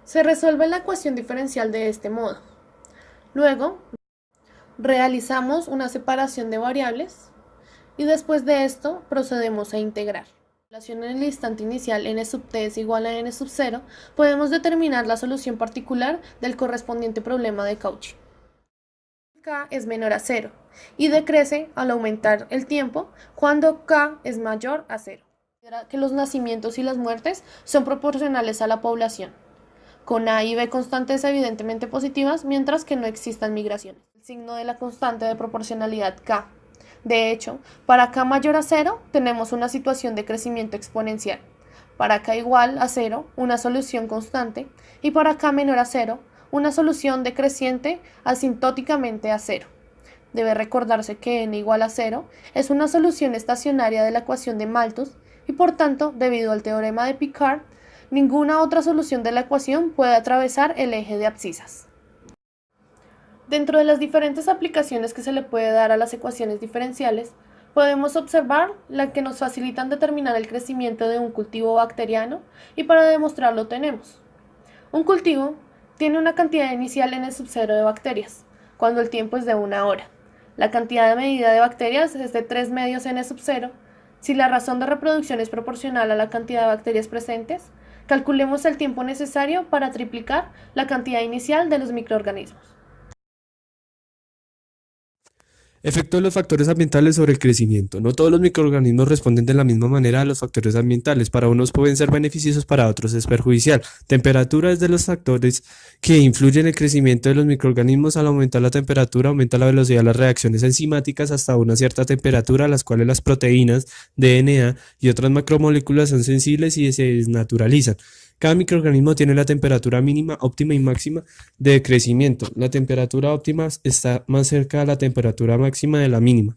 Se resuelve la ecuación diferencial de este modo. Luego, realizamos una separación de variables y después de esto procedemos a integrar. En el instante inicial n sub t es igual a n sub 0, podemos determinar la solución particular del correspondiente problema de Cauchy. K es menor a 0 y decrece al aumentar el tiempo cuando K es mayor a 0. Que los nacimientos y las muertes son proporcionales a la población, con A y B constantes evidentemente positivas, mientras que no existan migraciones. El signo de la constante de proporcionalidad K. De hecho, para K mayor a 0 tenemos una situación de crecimiento exponencial, para K igual a 0 una solución constante y para K menor a 0 una solución decreciente asintóticamente a 0. Debe recordarse que n igual a 0 es una solución estacionaria de la ecuación de Malthus y por tanto, debido al teorema de Picard, ninguna otra solución de la ecuación puede atravesar el eje de abscisas. Dentro de las diferentes aplicaciones que se le puede dar a las ecuaciones diferenciales, podemos observar las que nos facilitan determinar el crecimiento de un cultivo bacteriano y para demostrarlo tenemos. Un cultivo tiene una cantidad inicial n sub 0 de bacterias, cuando el tiempo es de 1 hora. La cantidad medida de bacterias es de 3 medios n sub 0. Si la razón de reproducción es proporcional a la cantidad de bacterias presentes, calculemos el tiempo necesario para triplicar la cantidad inicial de los microorganismos. Efecto de los factores ambientales sobre el crecimiento. No todos los microorganismos responden de la misma manera a los factores ambientales. Para unos pueden ser beneficiosos, para otros es perjudicial. Temperatura es de los factores que influyen en el crecimiento de los microorganismos. Al aumentar la temperatura, aumenta la velocidad de las reacciones enzimáticas hasta una cierta temperatura, a las cuales las proteínas, DNA y otras macromoléculas son sensibles y se desnaturalizan. Cada microorganismo tiene la temperatura mínima, óptima y máxima de crecimiento. La temperatura óptima está más cerca de la temperatura máxima de la mínima.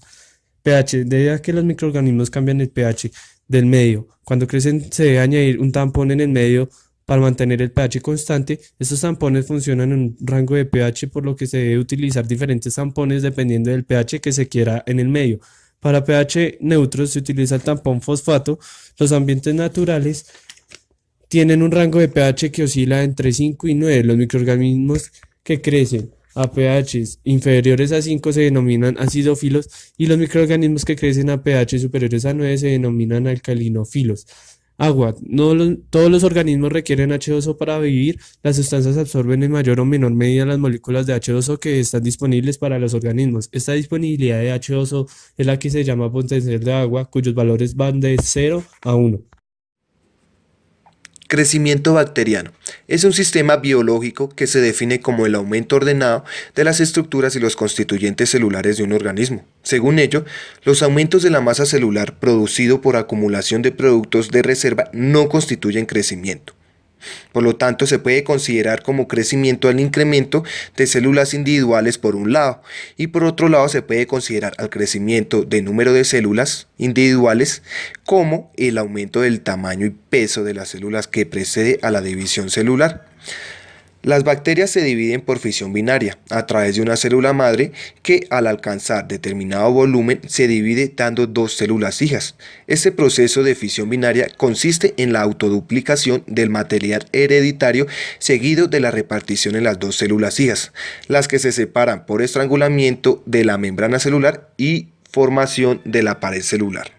pH. Debido a que los microorganismos cambian el pH del medio. Cuando crecen se debe añadir un tampón en el medio para mantener el pH constante. Estos tampones funcionan en un rango de pH, por lo que se debe utilizar diferentes tampones dependiendo del pH que se quiera en el medio. Para pH neutros se utiliza el tampón fosfato. Los ambientes naturales tienen un rango de pH que oscila entre 5 y 9. Los microorganismos que crecen a pHs inferiores a 5 se denominan acidófilos y los microorganismos que crecen a pH superiores a 9 se denominan alcalinófilos. Agua. Todos los organismos requieren H2O para vivir. Las sustancias absorben en mayor o menor medida las moléculas de H2O que están disponibles para los organismos. Esta disponibilidad de H2O es la que se llama potencial de agua, cuyos valores van de 0 a 1. Crecimiento bacteriano. Es un sistema biológico que se define como el aumento ordenado de las estructuras y los constituyentes celulares de un organismo. Según ello, los aumentos de la masa celular producido por acumulación de productos de reserva no constituyen crecimiento. Por lo tanto, se puede considerar como crecimiento el incremento de células individuales por un lado, y por otro lado se puede considerar al crecimiento de número de células individuales como el aumento del tamaño y peso de las células que precede a la división celular. Las bacterias se dividen por fisión binaria a través de una célula madre que al alcanzar determinado volumen se divide dando dos células hijas. Este proceso de fisión binaria consiste en la autoduplicación del material hereditario seguido de la repartición en las dos células hijas, las que se separan por estrangulamiento de la membrana celular y formación de la pared celular.